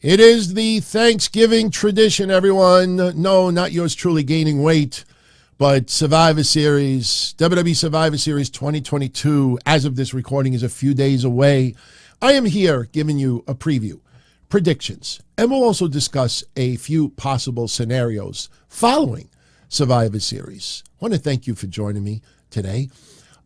It is the Thanksgiving tradition, everyone. No, not yours truly gaining weight, but Survivor Series, WWE Survivor Series 2022, as of this recording, is a few days away. I am here giving you a preview, predictions, and we'll also discuss a few possible scenarios following Survivor Series. I want to thank you for joining me today.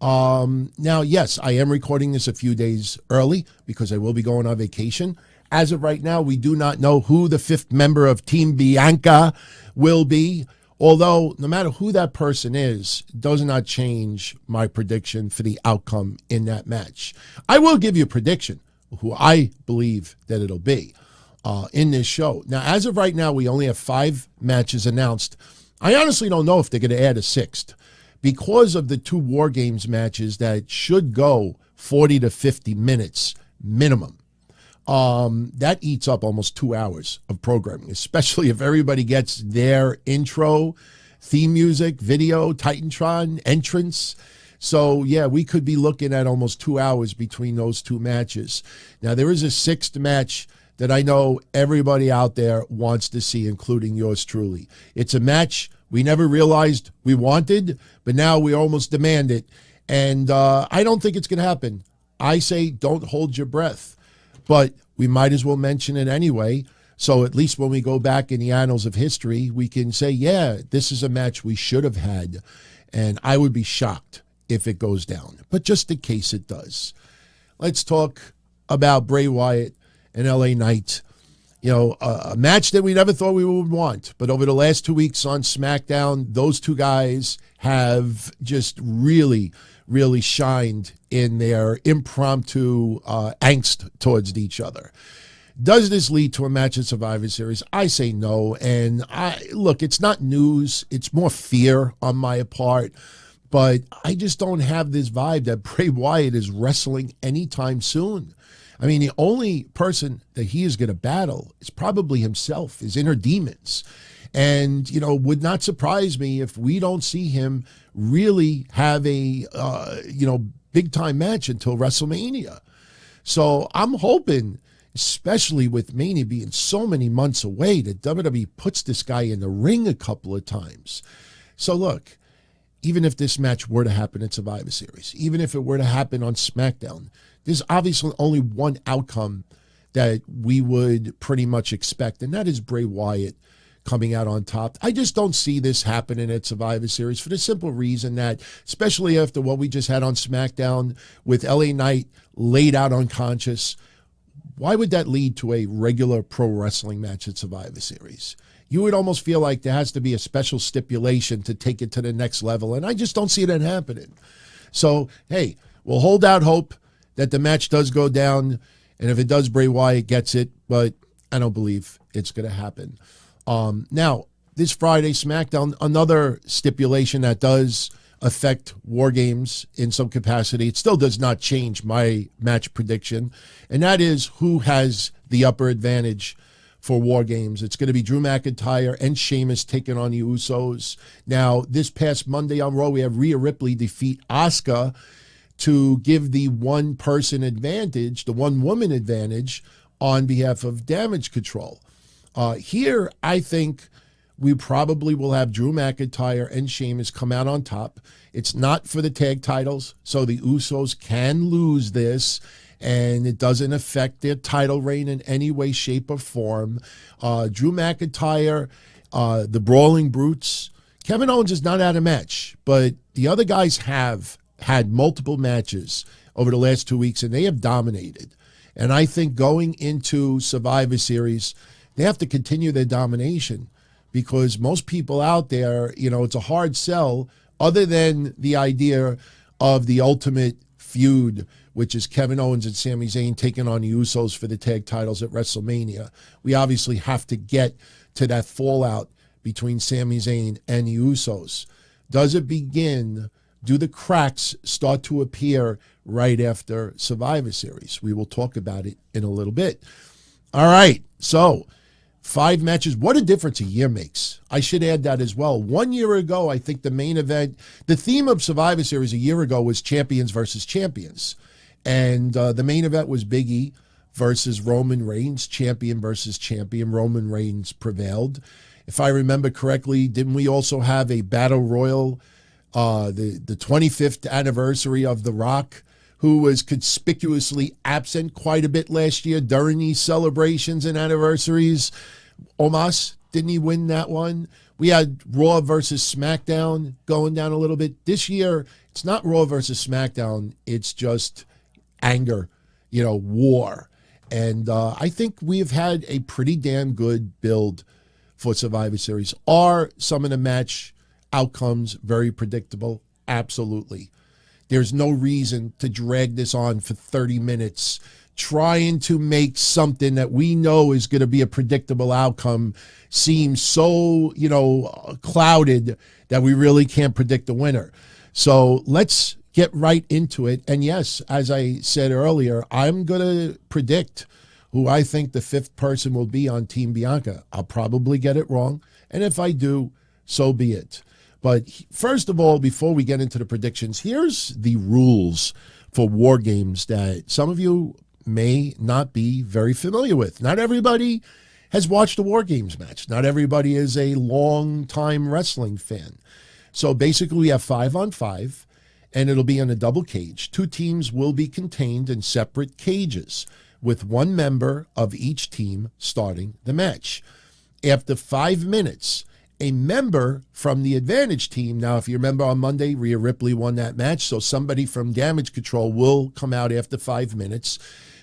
Now, yes, I am recording this a few days early because I will be going on vacation. As of right now, we do not know who the fifth member of Team Bianca will be, although no matter who that person is, it does not change my prediction for the outcome in that match. I will give you a prediction who I believe that it'll be in this show. Now, as of right now, we only have 5 matches announced. I honestly don't know if they're going to add a 6th because of the 2 War Games matches that should go 40 to 50 minutes minimum. That eats up almost 2 hours of programming, especially if everybody gets their intro, theme music, video, Titantron, entrance. So, yeah, we could be looking at almost 2 hours between those 2 matches. Now, there is a 6th match that I know everybody out there wants to see, including yours truly. It's a match we never realized we wanted, but now we almost demand it. And I don't think it's going to happen. I say don't hold your breath. But we might as well mention it anyway. So at least when we go back in the annals of history, we can say, yeah, this is a match we should have had. And I would be shocked if it goes down. But just in case it does, let's talk about Bray Wyatt and LA Knight. You know, a match that we never thought we would want. But over the last 2 weeks on SmackDown, those 2 guys have just really shined in their impromptu angst towards each other. Does this lead to a match at Survivor Series? I say no. And look, it's not news. It's more fear on my part. But I just don't have this vibe that Bray Wyatt is wrestling anytime soon. I mean, the only person that he is going to battle is probably himself, his inner demons. And, you know, would not surprise me if we don't see him really have a, big-time match until WrestleMania. So I'm hoping, especially with Mania being so many months away, that WWE puts this guy in the ring a couple of times. So look, even if this match were to happen at Survivor Series, even if it were to happen on SmackDown, there's obviously only one outcome that we would pretty much expect, and that is Bray Wyatt coming out on top. I just don't see this happening at Survivor Series for the simple reason that, especially after what we just had on SmackDown with LA Knight laid out unconscious, why would that lead to a regular pro wrestling match at Survivor Series? You would almost feel like there has to be a special stipulation to take it to the next level, and I just don't see that happening. So, hey, we'll hold out hope that the match does go down, and if it does, Bray Wyatt gets it, but I don't believe it's going to happen. Now, this Friday, SmackDown, another stipulation that does affect War Games in some capacity. It still does not change my match prediction, and that is who has the upper advantage for War Games. It's going to be Drew McIntyre and Sheamus taking on the Usos. Now, this past Monday on Raw, we have Rhea Ripley defeat Asuka to give the one-person advantage, the one-woman advantage on behalf of Damage Control. Here, I think we probably will have Drew McIntyre and Sheamus come out on top. It's not for the tag titles, so the Usos can lose this, and it doesn't affect their title reign in any way, shape, or form. Drew McIntyre, the Brawling Brutes. Kevin Owens is not out of match, but the other guys have had multiple matches over the last 2 weeks, and they have dominated. And I think going into Survivor Series, they have to continue their domination because most people out there, you know, it's a hard sell other than the idea of the ultimate feud, which is Kevin Owens and Sami Zayn taking on the Usos for the tag titles at WrestleMania. We obviously have to get to that fallout between Sami Zayn and the Usos. Does it begin? Do the cracks start to appear right after Survivor Series? We will talk about it in a little bit. All right, so 5 matches. What a difference a year makes. I should add that as well. 1 year ago, I think the main event, the theme of Survivor Series a year ago was champions versus champions. And the main event was Big E versus Roman Reigns, champion versus champion. Roman Reigns prevailed. If I remember correctly, didn't we also have a battle royal, the 25th anniversary of The Rock, who was conspicuously absent quite a bit last year during these celebrations and anniversaries? Omos, didn't he win that one? We had Raw versus SmackDown going down a little bit. This year, it's not Raw versus SmackDown. It's just anger, war. And I think we've had a pretty damn good build for Survivor Series. Are some of the match outcomes very predictable? Absolutely. There's no reason to drag this on for 30 minutes trying to make something that we know is going to be a predictable outcome seem so, clouded that we really can't predict the winner. So let's get right into it. And yes, as I said earlier, I'm going to predict who I think the fifth person will be on Team Bianca. I'll probably get it wrong. And if I do, so be it. But first of all, before we get into the predictions, here's the rules for War Games that some of you may not be very familiar with. Not everybody has watched a War Games match. Not everybody is a long-time wrestling fan. So basically we have 5-on-5, and it'll be in a double cage. Two teams will be contained in separate cages with one member of each team starting the match. After 5 minutes, a member from the advantage team, now if you remember on Monday, Rhea Ripley won that match, so somebody from Damage Control will come out after 5 minutes.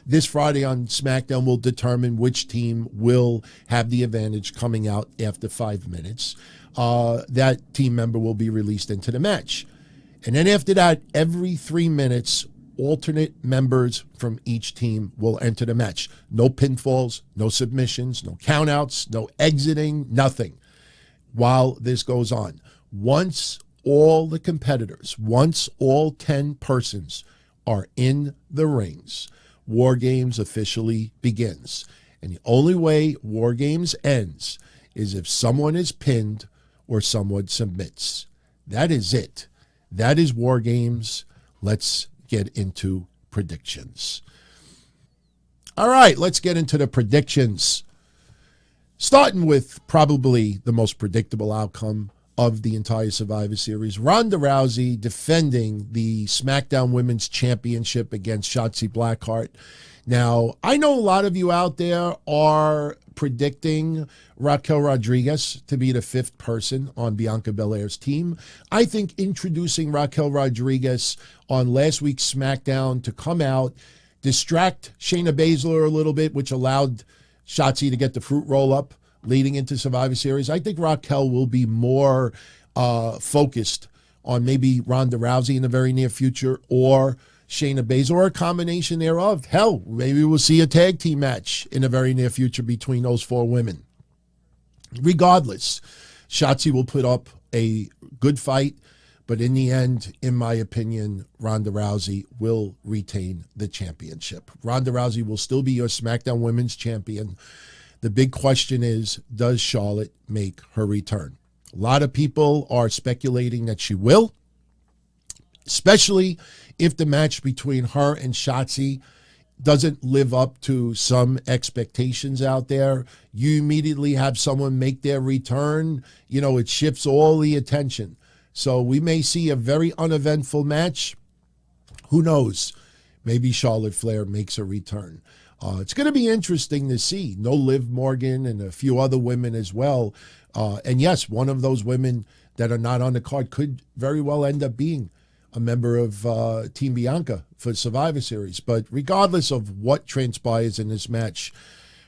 This Friday on SmackDown will determine which team will have the advantage coming out after 5 minutes. That team member will be released into the match. And then after that, every 3 minutes, alternate members from each team will enter the match. No pinfalls, no submissions, no countouts, no exiting, nothing while this goes on. Once all the competitors, once all 10 persons are in the rings, War Games officially begins. And the only way War Games ends is if someone is pinned or someone submits. That is it. That is War Games. Let's get into predictions. All right, let's get into the predictions. Starting with probably the most predictable outcome of the entire Survivor Series. Ronda Rousey defending the SmackDown Women's Championship against Shotzi Blackheart. Now, I know a lot of you out there are predicting Raquel Rodriguez to be the fifth person on Bianca Belair's team. I think introducing Raquel Rodriguez on last week's SmackDown to come out, distract Shayna Baszler a little bit, which allowed Shotzi to get the fruit roll up leading into Survivor Series. I think Raquel will be more focused on maybe Ronda Rousey in the very near future or Shayna Baszler, or a combination thereof. Hell, maybe we'll see a tag team match in the very near future between those four women. Regardless, Shotzi will put up a good fight, but in the end, in my opinion, Ronda Rousey will retain the championship. Ronda Rousey will still be your SmackDown Women's Champion. The big question is, does Charlotte make her return? A lot of people are speculating that she will, especially if the match between her and Shotzi doesn't live up to some expectations out there. You immediately have someone make their return. It shifts all the attention. So we may see a very uneventful match. Who knows? Maybe Charlotte Flair makes a return. It's going to be interesting to see. No Liv Morgan and a few other women as well. And yes, one of those women that are not on the card could very well end up being a member of Team Bianca for Survivor Series. But regardless of what transpires in this match,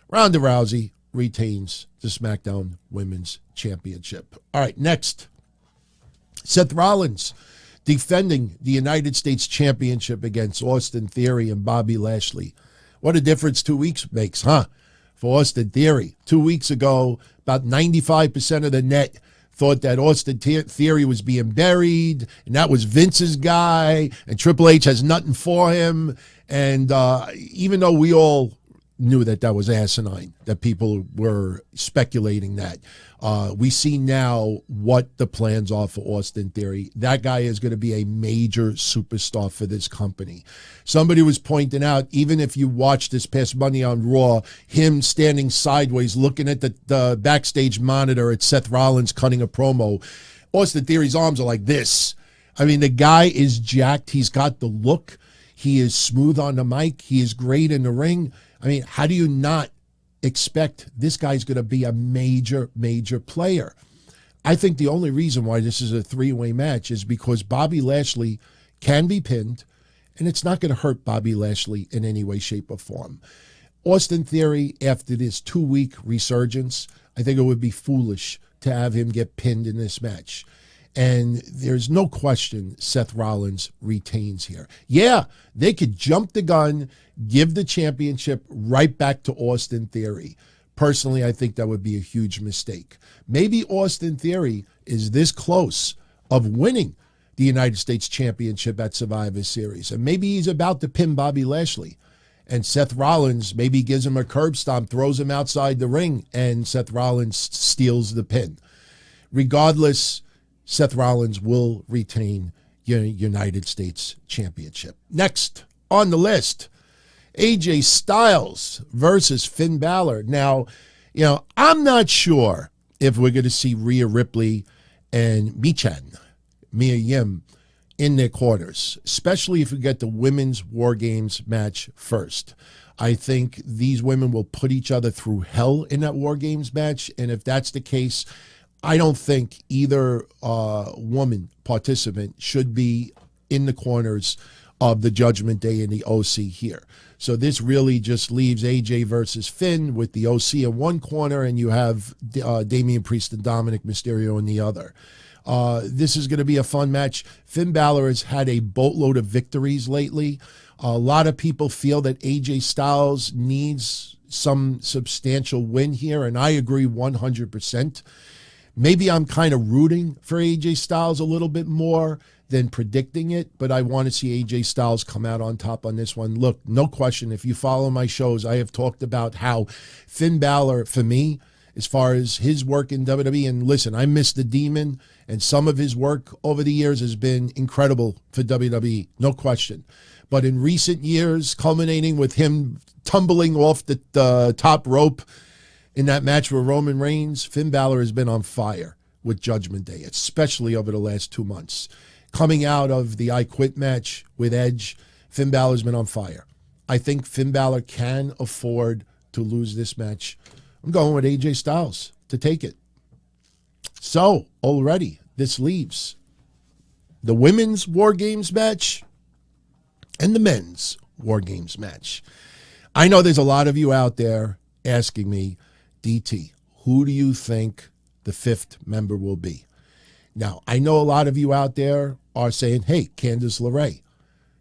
Ronda Rousey retains the SmackDown Women's Championship. All right, next, Seth Rollins defending the United States Championship against Austin Theory and Bobby Lashley. What a difference 2 weeks makes, huh? For Austin Theory. 2 weeks ago, about 95% of the net thought that Austin Theory was being buried, and that was Vince's guy, and Triple H has nothing for him. And even though we all knew that that was asinine, that people were speculating that. We see now what the plans are for Austin Theory. That guy is going to be a major superstar for this company. Somebody was pointing out, even if you watch this past Monday on Raw, him standing sideways looking at the backstage monitor at Seth Rollins cutting a promo, Austin Theory's arms are like this. I mean, the guy is jacked. He's got the look. He is smooth on the mic. He is great in the ring. I mean, how do you not expect this guy's going to be a major, major player? I think the only reason why this is a three-way match is because Bobby Lashley can be pinned, and it's not going to hurt Bobby Lashley in any way, shape, or form. Austin Theory, after this 2-week resurgence, I think it would be foolish to have him get pinned in this match. And there's no question Seth Rollins retains here. Yeah, they could jump the gun, give the championship right back to Austin Theory. Personally, I think that would be a huge mistake. Maybe Austin Theory is this close of winning the United States Championship at Survivor Series. And maybe he's about to pin Bobby Lashley. And Seth Rollins maybe gives him a curb stomp, throws him outside the ring, and Seth Rollins steals the pin. Regardless, Seth Rollins will retain United States Championship. Next on the list, AJ Styles versus Finn Balor. Now, I'm not sure if we're going to see Rhea Ripley and Mia Yim in their corners, especially if we get the Women's War Games match first. I think these women will put each other through hell in that War Games match, and if that's the case, I don't think either woman participant should be in the corners of the Judgment Day and the OC here. So this really just leaves AJ versus Finn with the OC in one corner, and you have Damian Priest and Dominic Mysterio in the other. This is going to be a fun match. Finn Balor has had a boatload of victories lately. A lot of people feel that AJ Styles needs some substantial win here, and I agree 100%. Maybe I'm kind of rooting for AJ Styles a little bit more than predicting it, but I want to see AJ Styles come out on top on this one. Look, no question, if you follow my shows, I have talked about how Finn Balor, for me, as far as his work in WWE, and listen, I miss the Demon, and some of his work over the years has been incredible for WWE, no question. But in recent years, culminating with him tumbling off the top rope in that match with Roman Reigns, Finn Balor has been on fire with Judgment Day, especially over the last 2 months. Coming out of the I Quit match with Edge, Finn Balor's been on fire. I think Finn Balor can afford to lose this match. I'm going with AJ Styles to take it. So, already, this leaves the Women's War Games match and the Men's War Games match. I know there's a lot of you out there asking me, DT, who do you think the fifth member will be? Now, I know a lot of you out there are saying, hey, Candice LeRae.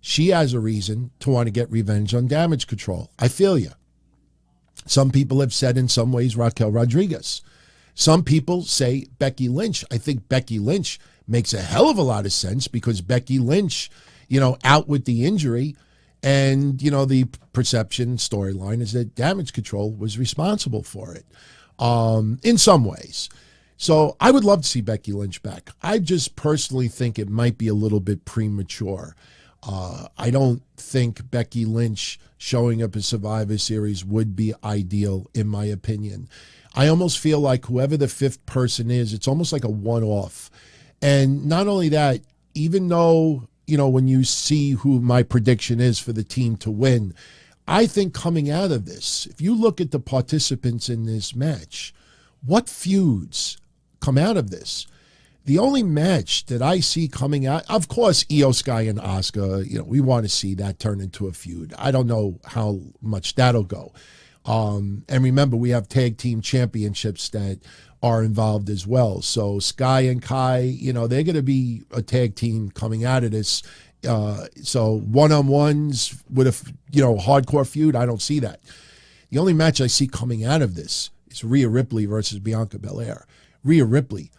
She has a reason to want to get revenge on Damage Control. I feel you. Some people have said in some ways Raquel Rodriguez. Some people say Becky Lynch. I think Becky Lynch makes a hell of a lot of sense because Becky Lynch, out with the injury, and, the perception storyline is that Damage Control was responsible for it in some ways. So I would love to see Becky Lynch back. I just personally think it might be a little bit premature. I don't think Becky Lynch showing up in Survivor Series would be ideal, in my opinion. I almost feel like whoever the fifth person is, it's almost like a one-off. And not only that, even though, when you see who my prediction is for the team to win, I think coming out of this, if you look at the participants in this match, what feuds come out of this? The only match that I see coming out, of course, Io Sky and Asuka, we want to see that turn into a feud. I don't know how much that'll go. And remember, we have tag team championships that are involved as well. So Sky and Kai, they're going to be a tag team coming out of this. So one-on-ones with a, hardcore feud, I don't see that. The only match I see coming out of this is Rhea Ripley versus Bianca Belair. Rhea Ripley,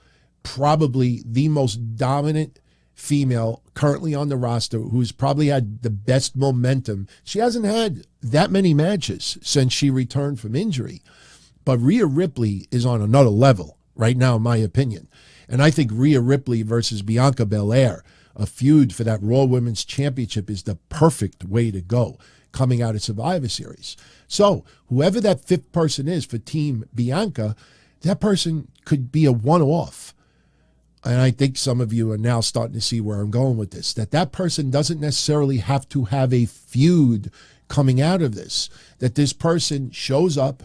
probably the most dominant female currently on the roster who's probably had the best momentum. She hasn't had that many matches since she returned from injury. But Rhea Ripley is on another level right now, in my opinion. And I think Rhea Ripley versus Bianca Belair, a feud for that Raw Women's Championship, is the perfect way to go coming out of Survivor Series. So whoever that fifth person is for Team Bianca, that person could be a one-off. And I think some of you are now starting to see where I'm going with this, that person doesn't necessarily have to have a feud coming out of this, that this person shows up,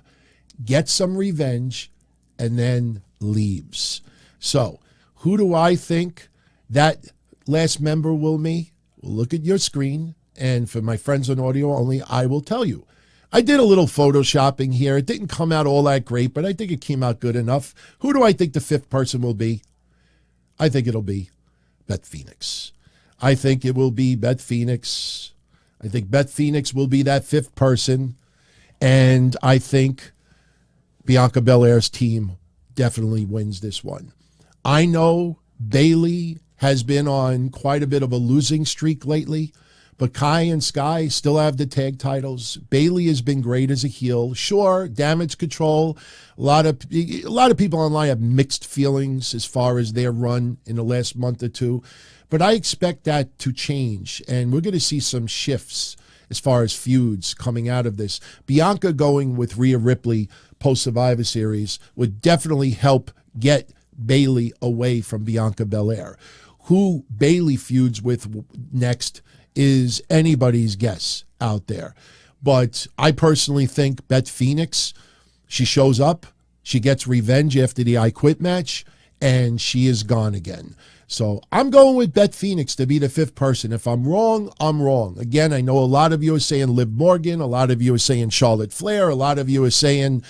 gets some revenge, and then leaves. So who do I think that last member will be? Well, look at your screen, and for my friends on audio only, I will tell you. I did a little photoshopping here. It didn't come out all that great, but I think it came out good enough. Who do I think the fifth person will be? I think it'll be Beth Phoenix. I think it will be Beth Phoenix. I think Beth Phoenix will be that fifth person, and I think Bianca Belair's team definitely wins this one. I know Bayley has been on quite a bit of a losing streak lately, but Kai and Sky still have the tag titles. Bayley has been great as a heel. Sure, Damage Control. A lot of people online have mixed feelings as far as their run in the last month or two, but I expect that to change, and we're going to see some shifts as far as feuds coming out of this. Bianca going with Rhea Ripley post-Survivor Series would definitely help get Bayley away from Bianca Belair. Who Bayley feuds with next is anybody's guess out there. But I personally think Beth Phoenix, she shows up, she gets revenge after the I Quit match, and she is gone again. So I'm going with Beth Phoenix to be the fifth person. If I'm wrong, I'm wrong. Again, I know a lot of you are saying Liv Morgan, a lot of you are saying Charlotte Flair, a lot of you are saying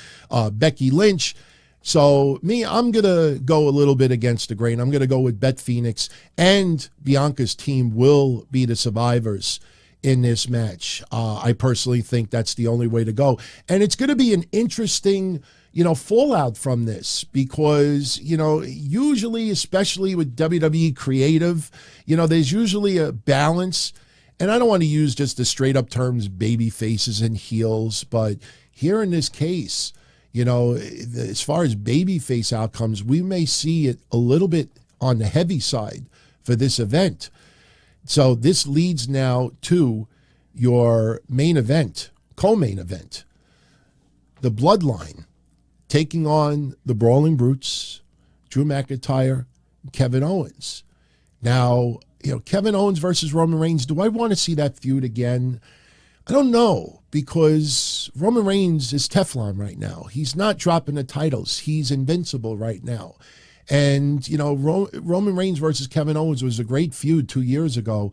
Becky Lynch. So I'm going to go a little bit against the grain. I'm going to go with Beth Phoenix, and Bianca's team will be the survivors in this match. I personally think that's the only way to go. And it's going to be an interesting, fallout from this because, usually, especially with WWE Creative, there's usually a balance. And I don't want to use just the straight up terms, baby faces and heels, but here in this case, as far as babyface outcomes, we may see it a little bit on the heavy side for this event. So this leads now to your main event, co-main event, the Bloodline, taking on the Brawling Brutes, Drew McIntyre, and Kevin Owens. Now, Kevin Owens versus Roman Reigns, do I want to see that feud again? I don't know, because Roman Reigns is Teflon right now. He's not dropping the titles. He's invincible right now. And, Roman Reigns versus Kevin Owens was a great feud 2 years ago,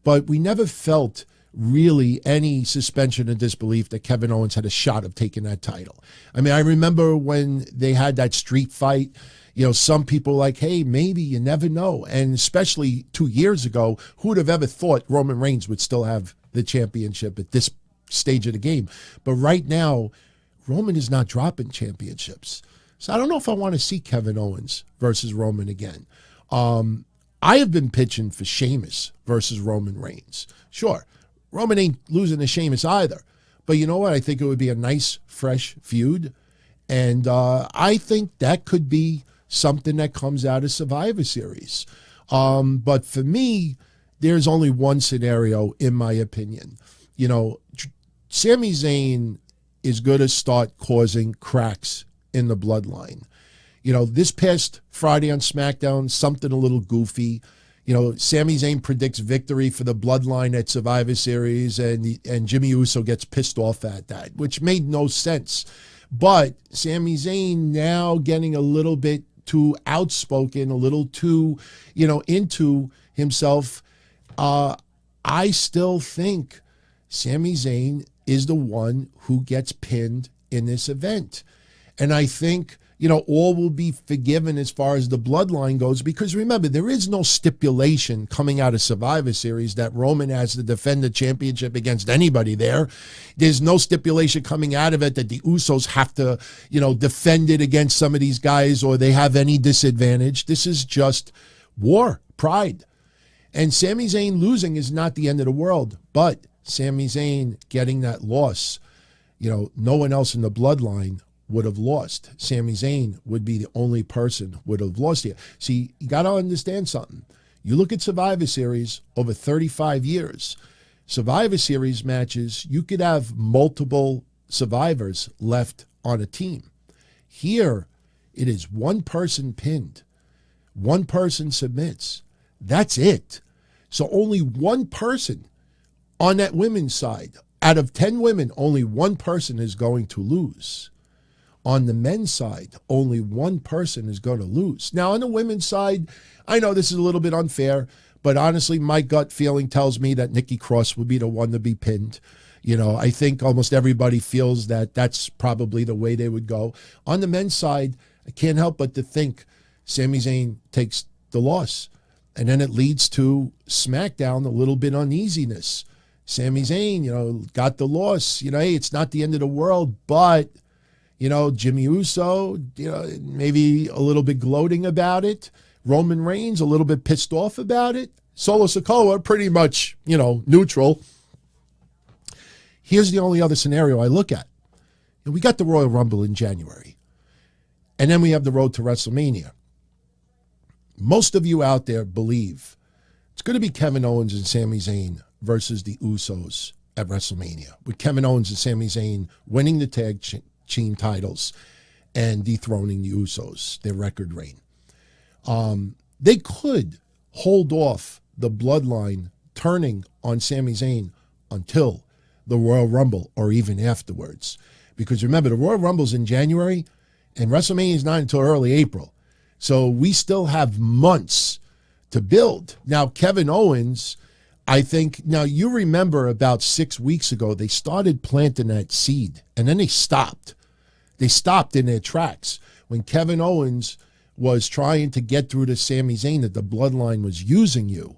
but we never felt really any suspension of disbelief that Kevin Owens had a shot of taking that title. I mean, I remember when they had that street fight, some people were like, hey, maybe, you never know. And especially 2 years ago, who would have ever thought Roman Reigns would still have the championship at this stage of the game? But right now, Roman is not dropping championships. So I don't know if I want to see Kevin Owens versus Roman again. I have been pitching for Sheamus versus Roman Reigns. Sure, Roman ain't losing to Sheamus either. But you know what? I think it would be a nice, fresh feud. And I think that could be something that comes out of Survivor Series. But for me, there's only one scenario, in my opinion. Sami Zayn is going to start causing cracks in the bloodline. This past Friday on SmackDown, something a little goofy. Sami Zayn predicts victory for the bloodline at Survivor Series, and Jimmy Uso gets pissed off at that, which made no sense. But Sami Zayn now getting a little bit too outspoken, a little too, into himself. I still think Sami Zayn is the one who gets pinned in this event. And I think, all will be forgiven as far as the bloodline goes, because remember, there is no stipulation coming out of Survivor Series that Roman has to defend the championship against anybody there. There's no stipulation coming out of it that the Usos have to, defend it against some of these guys or they have any disadvantage. This is just war, pride. And Sami Zayn losing is not the end of the world, but Sami Zayn getting that loss, no one else in the bloodline would have lost. Sami Zayn would be the only person would have lost here. See, you got to understand something. You look at Survivor Series over 35 years, Survivor Series matches, you could have multiple survivors left on a team. Here, it is one person pinned. One person submits. That's it. So only one person on that women's side. Out of 10 women, only one person is going to lose. On the men's side, only one person is going to lose. Now, on the women's side, I know this is a little bit unfair, but honestly, my gut feeling tells me that Nikki Cross would be the one to be pinned. I think almost everybody feels that that's probably the way they would go. On the men's side, I can't help but to think Sami Zayn takes the loss. And then it leads to SmackDown, a little bit uneasiness. Sami Zayn, got the loss. Hey, it's not the end of the world, but, Jimmy Uso, maybe a little bit gloating about it. Roman Reigns, a little bit pissed off about it. Solo Sikoa, pretty much, neutral. Here's the only other scenario I look at. We got the Royal Rumble in January. And then we have the road to WrestleMania. Most of you out there believe it's going to be Kevin Owens and Sami Zayn versus the Usos at WrestleMania, with Kevin Owens and Sami Zayn winning the tag team titles and dethroning the Usos, their record reign. They could hold off the bloodline turning on Sami Zayn until the Royal Rumble or even afterwards. Because remember, the Royal Rumble's in January and WrestleMania is not until early April. So we still have months to build. Now, Kevin Owens, I think, now you remember about 6 weeks ago, they started planting that seed and then they stopped. They stopped in their tracks when Kevin Owens was trying to get through to Sami Zayn that the bloodline was using you.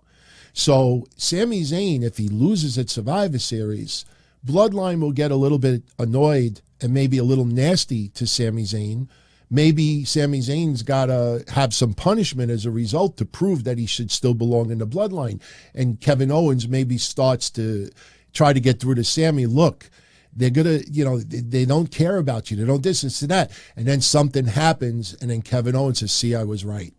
So Sami Zayn, if he loses at Survivor Series, bloodline will get a little bit annoyed and maybe a little nasty to Sami Zayn. Maybe Sami Zayn's got to have some punishment as a result to prove that he should still belong in the bloodline. And Kevin Owens maybe starts to try to get through to Sami. Look, they're going to, they don't care about you. They don't distance to that. And then something happens, and then Kevin Owens says, see, I was right.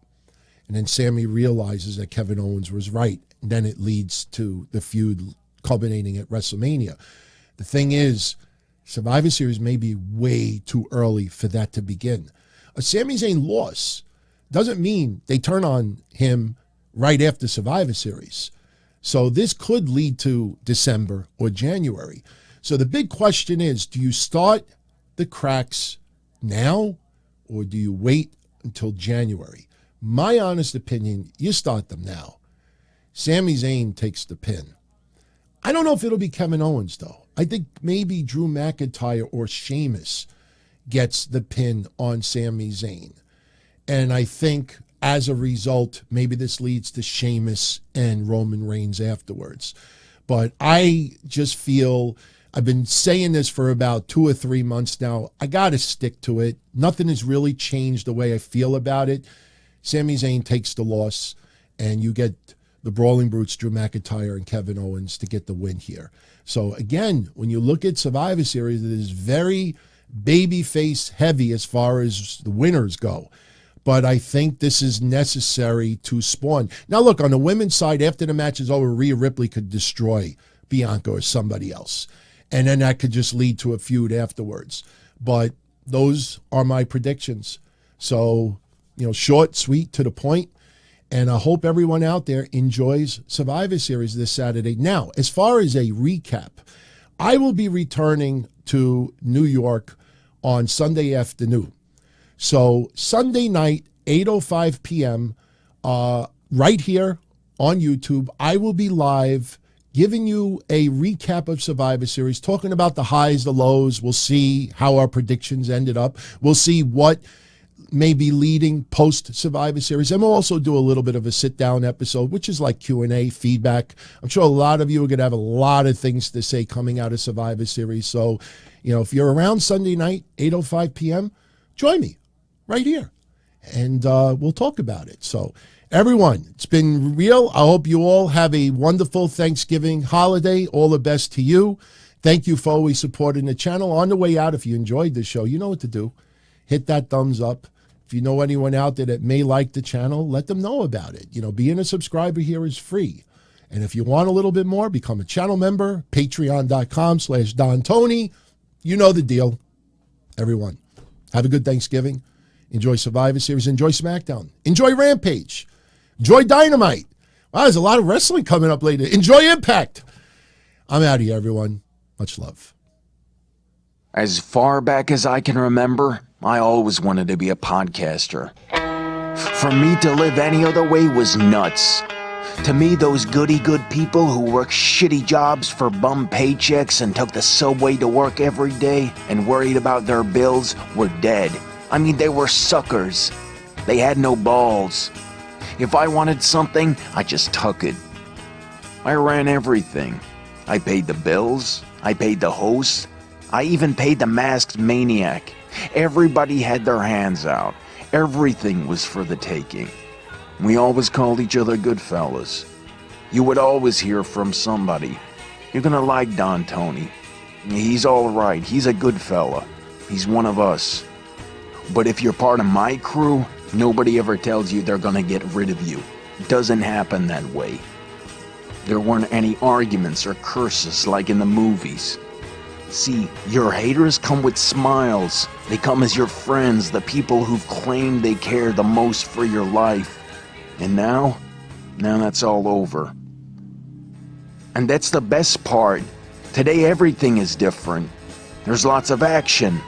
And then Sami realizes that Kevin Owens was right. And then it leads to the feud culminating at WrestleMania. The thing is, Survivor Series may be way too early for that to begin. A Sami Zayn loss doesn't mean they turn on him right after Survivor Series. So this could lead to December or January. So the big question is, do you start the cracks now or do you wait until January? My honest opinion, you start them now. Sami Zayn takes the pin. I don't know if it'll be Kevin Owens, though. I think maybe Drew McIntyre or Sheamus gets the pin on Sami Zayn. And I think as a result, maybe this leads to Sheamus and Roman Reigns afterwards. But I just feel, I've been saying this for about 2 or 3 months now. I got to stick to it. Nothing has really changed the way I feel about it. Sami Zayn takes the loss, and you get the Brawling Brutes, Drew McIntyre and Kevin Owens, to get the win here. So again, when you look at Survivor Series, it is very babyface heavy as far as the winners go. But I think this is necessary to spawn. Now look, on the women's side, after the match is over, Rhea Ripley could destroy Bianca or somebody else. And then that could just lead to a feud afterwards. But those are my predictions. So, short, sweet, to the point. And I hope everyone out there enjoys Survivor Series this Saturday. Now, as far as a recap, I will be returning to New York on Sunday afternoon. So Sunday night, 8:05 p.m., right here on YouTube, I will be live giving you a recap of Survivor Series, talking about the highs, the lows. We'll see how our predictions ended up. We'll see what may be leading post-Survivor Series. And we'll also do a little bit of a sit-down episode, which is like Q&A, feedback. I'm sure a lot of you are going to have a lot of things to say coming out of Survivor Series. So, if you're around Sunday night, 8:05 p.m., join me right here. and we'll talk about it. So, everyone, it's been real. I hope you all have a wonderful Thanksgiving holiday. All the best to you. Thank you for always supporting the channel. On the way out, if you enjoyed the show, you know what to do. Hit that thumbs up. If you know anyone out there that may like the channel, let them know about it. Being a subscriber here is free. And if you want a little bit more, become a channel member, patreon.com/Don Tony. You know the deal. Everyone, have a good Thanksgiving. Enjoy Survivor Series. Enjoy SmackDown. Enjoy Rampage. Enjoy Dynamite. Wow, there's a lot of wrestling coming up later. Enjoy Impact. I'm out of here, everyone. Much love. As far back as I can remember, I always wanted to be a podcaster. For me to live any other way was nuts. To me, those goody-good people who worked shitty jobs for bum paychecks and took the subway to work every day and worried about their bills were dead. I mean, they were suckers. They had no balls. If I wanted something, I just took it. I ran everything. I paid the bills. I paid the host. I even paid the masked maniac. Everybody had their hands out. Everything was for the taking. We always called each other good fellas. You would always hear from somebody. You're gonna like Don Tony. He's alright. He's a good fella. He's one of us. But if you're part of my crew, nobody ever tells you they're gonna get rid of you. It doesn't happen that way. There weren't any arguments or curses like in the movies. See, your haters come with smiles. They come as your friends, the people who've claimed they care the most for your life. And now that's all over. And that's the best part. Today everything is different. There's lots of action.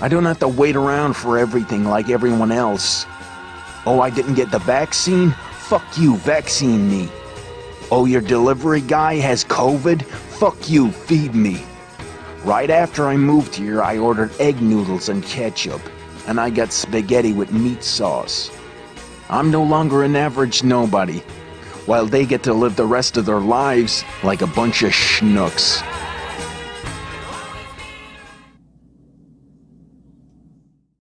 I don't have to wait around for everything like everyone else. Oh, I didn't get the vaccine? Fuck you, vaccine me. Oh, your delivery guy has COVID? Fuck you, feed me. Right after I moved here, I ordered egg noodles and ketchup, and I got spaghetti with meat sauce. I'm no longer an average nobody, while they get to live the rest of their lives like a bunch of schnooks.